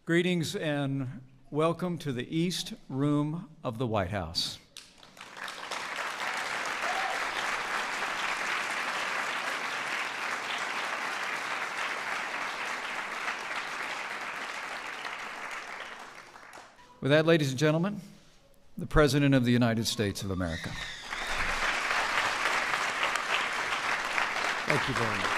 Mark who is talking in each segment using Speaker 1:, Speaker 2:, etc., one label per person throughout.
Speaker 1: Greetings and welcome to the East Room of the White House. With that, ladies and gentlemen, the President of the United States of America.
Speaker 2: Thank you very much.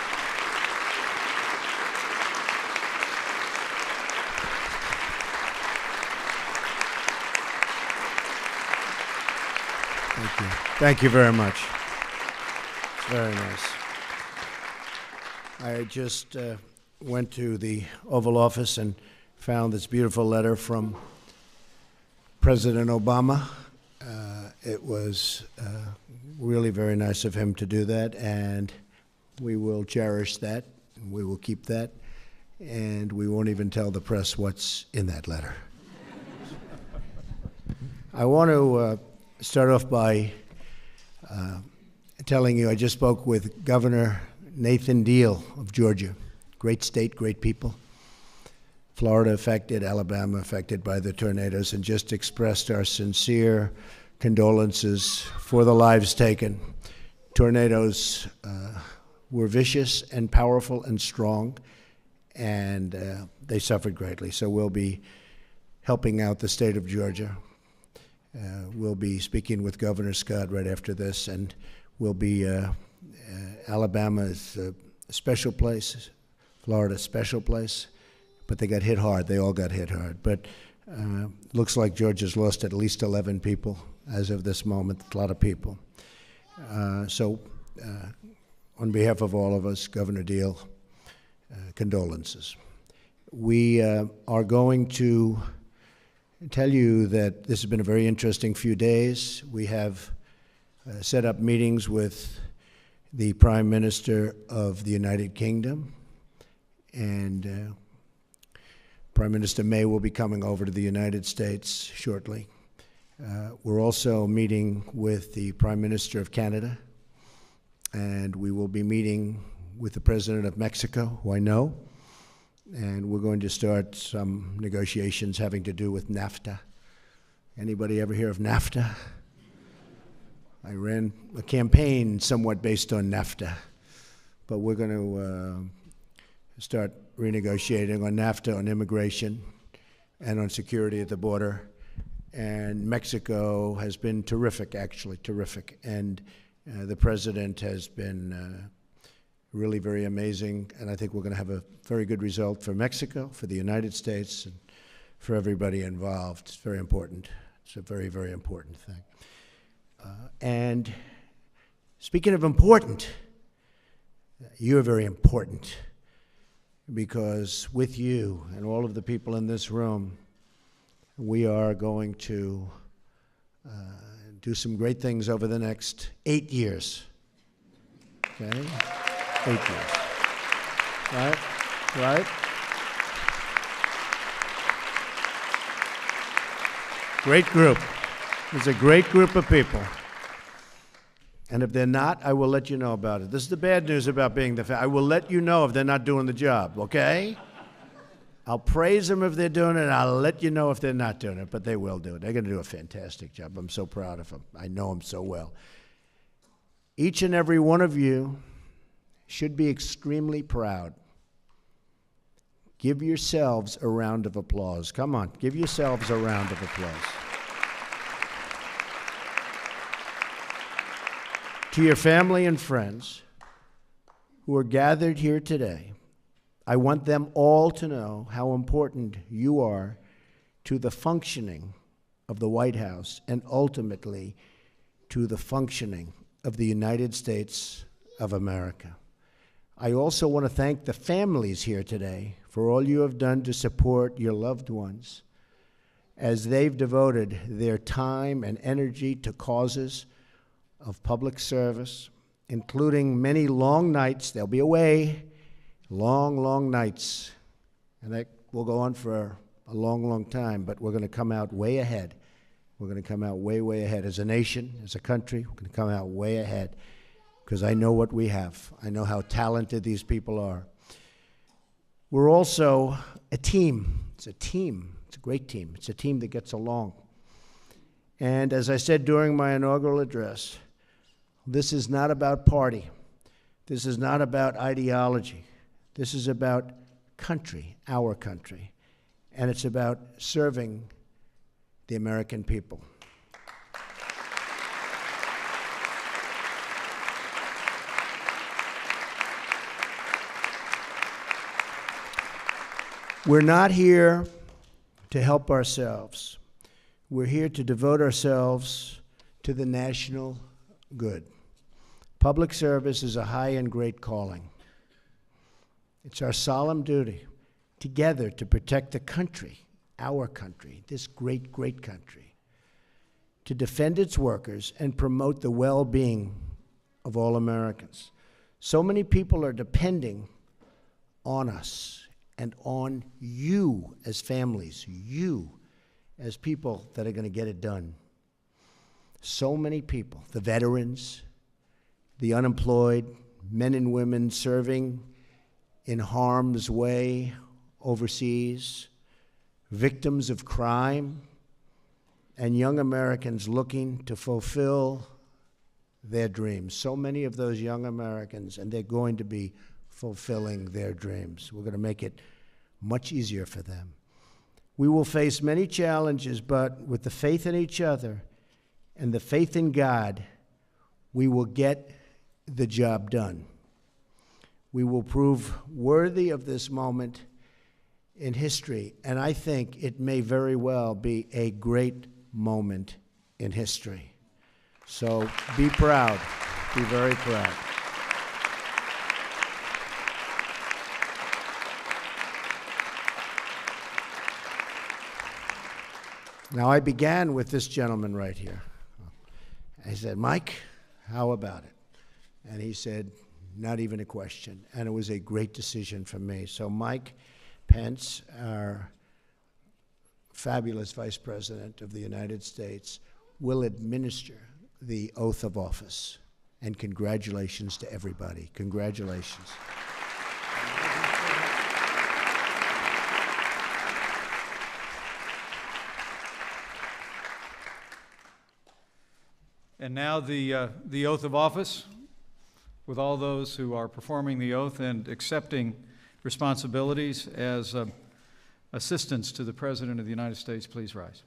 Speaker 2: Thank you. Thank you very much. It's very nice. I just went to the Oval Office and found this beautiful letter from President Obama. It was really very nice of him to do that, and we will cherish that, and we will keep that, and we won't even tell the press what's in that letter. I want to start off by telling you I just spoke with Governor Nathan Deal of Georgia. Great state, great people. Florida affected, Alabama affected by the tornadoes, and just expressed our sincere condolences for the lives taken. Tornadoes were vicious and powerful and strong, and they suffered greatly. So we'll be helping out the state of Georgia. We'll be speaking with Governor Scott right after this, and we'll be, Alabama is a special place, Florida, special place, but they got hit hard. They all got hit hard. But looks like Georgia's lost at least 11 people as of this moment, a lot of people. So on behalf of all of us, Governor Deal, condolences. We are going to tell you that this has been a very interesting few days. We have set up meetings with the Prime Minister of the United Kingdom, and Prime Minister May will be coming over to the United States shortly. We're also meeting with the Prime Minister of Canada, and we will be meeting with the President of Mexico, who I know, and we're going to start some negotiations having to do with Nafta. Anybody ever hear of Nafta? I ran a campaign somewhat based on Nafta, but we're going to start renegotiating on Nafta, on immigration, and on security at the border. And Mexico has been terrific, actually, terrific. And the president has been really very amazing, and I think we're going to have a very good result for Mexico, for the United States, and for everybody involved. It's very important. It's a very, very important thing. And speaking of important, you're very important, because with you and all of the people in this room, we are going to do some great things over the next 8 years. Okay? 8 years. Right? Right? Great group. It's a great group of people. And if they're not, I will let you know about it. This is the bad news about being I will let you know if they're not doing the job, okay? I'll praise them if they're doing it, and I'll let you know if they're not doing it, but they will do it. They're going to do a fantastic job. I'm so proud of them. I know them so well. Each and every one of you should be extremely proud. Give yourselves a round of applause. Come on, give yourselves a round of applause. To your family and friends who are gathered here today, I want them all to know how important you are to the functioning of the White House and ultimately to the functioning of the United States of America. I also want to thank the families here today for all you have done to support your loved ones as they've devoted their time and energy to causes of public service, including many long nights. They'll be away, long, long nights, and that will go on for a long, long time, but we're going to come out way ahead. We're going to come out way, way ahead as a nation, as a country. We're going to come out way ahead because I know what we have. I know how talented these people are. We're also a team. It's a team. It's a great team. It's a team that gets along. And as I said during my inaugural address, this is not about party. This is not about ideology. This is about country, our country. And it's about serving the American people. We're not here to help ourselves. We're here to devote ourselves to the national good. Public service is a high and great calling. It's our solemn duty together to protect the country, our country, this great, great country, to defend its workers and promote the well-being of all Americans. So many people are depending on us and on you as families, you as people that are going to get it done. So many people, the veterans, the unemployed, men and women serving in harm's way overseas, victims of crime, and young Americans looking to fulfill their dreams. So many of those young Americans, and they're going to be fulfilling their dreams. We're going to make it much easier for them. We will face many challenges, but with the faith in each other and the faith in God, we will get the job done. We will prove worthy of this moment in history, and I think it may very well be a great moment in history. So be proud, be very proud. Now, I began with this gentleman right here. I said, Mike, how about it? And he said, not even a question. And it was a great decision for me. So Mike Pence, our fabulous Vice President of the United States, will administer the oath of office. And congratulations to everybody. Congratulations.
Speaker 1: And now the oath of office, with all those who are performing the oath and accepting responsibilities as assistants to the President of the United States, please rise.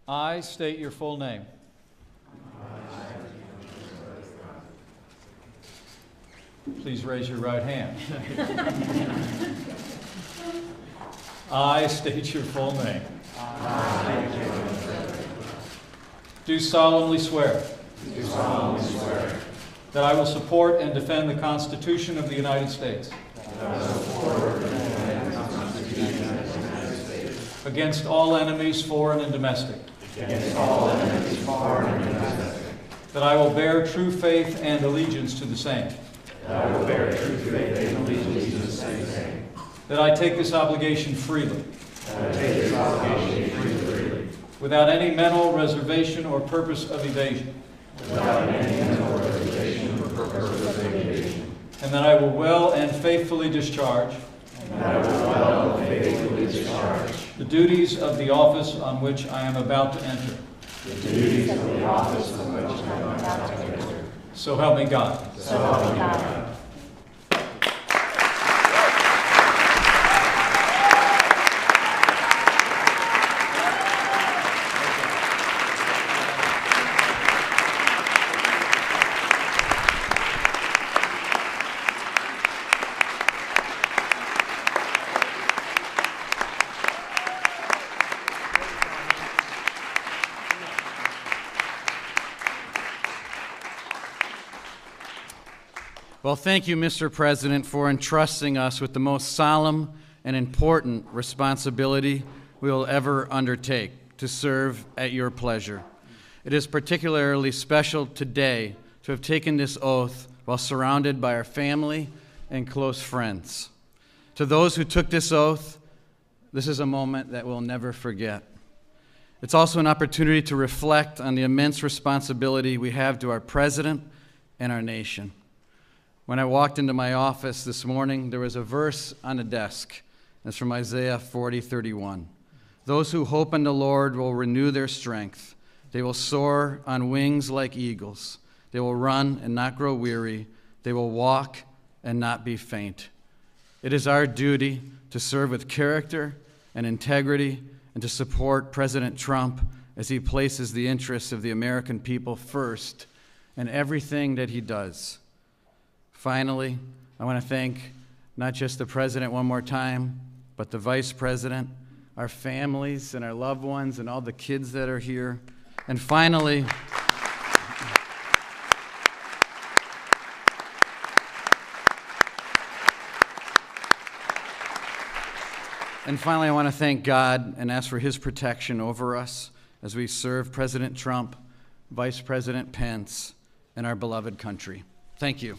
Speaker 1: I state your full name. Please raise your right hand. I state your full name. Do solemnly swear.
Speaker 3: Do solemnly swear.
Speaker 1: That I will support and defend the Constitution of the United States.
Speaker 3: That I will support and defend the Constitution of the United States.
Speaker 1: Against all enemies, foreign and domestic.
Speaker 3: Against all enemies, foreign and domestic.
Speaker 1: That I will bear true faith and allegiance to the same.
Speaker 3: That I will bear true faith and allegiance to the same.
Speaker 1: That I take this obligation freely.
Speaker 3: That I take this obligation freely.
Speaker 1: Without any mental reservation or purpose of evasion.
Speaker 3: Without any mental reservation or purpose of evasion.
Speaker 1: And that I will well and faithfully discharge.
Speaker 3: And that I will well and faithfully discharge.
Speaker 1: The duties of the office on which I am about to enter.
Speaker 3: The duties of the office on which I am about to enter.
Speaker 1: So help me God.
Speaker 3: So help me God.
Speaker 4: Well, thank you, Mr. President, for entrusting us with the most solemn and important responsibility we will ever undertake, to serve at your pleasure. It is particularly special today to have taken this oath while surrounded by our family and close friends. To those who took this oath, this is a moment that we'll never forget. It's also an opportunity to reflect on the immense responsibility we have to our President and our nation. When I walked into my office this morning, there was a verse on the desk. It's from Isaiah 40:31. Those who hope in the Lord will renew their strength. They will soar on wings like eagles. They will run and not grow weary. They will walk and not be faint. It is our duty to serve with character and integrity and to support President Trump as he places the interests of the American people first in everything that he does. Finally, I want to thank not just the President one more time, but the Vice President, our families and our loved ones and all the kids that are here. And finally, I want to thank God and ask for his protection over us as we serve President Trump, Vice President Pence, and our beloved country. Thank you.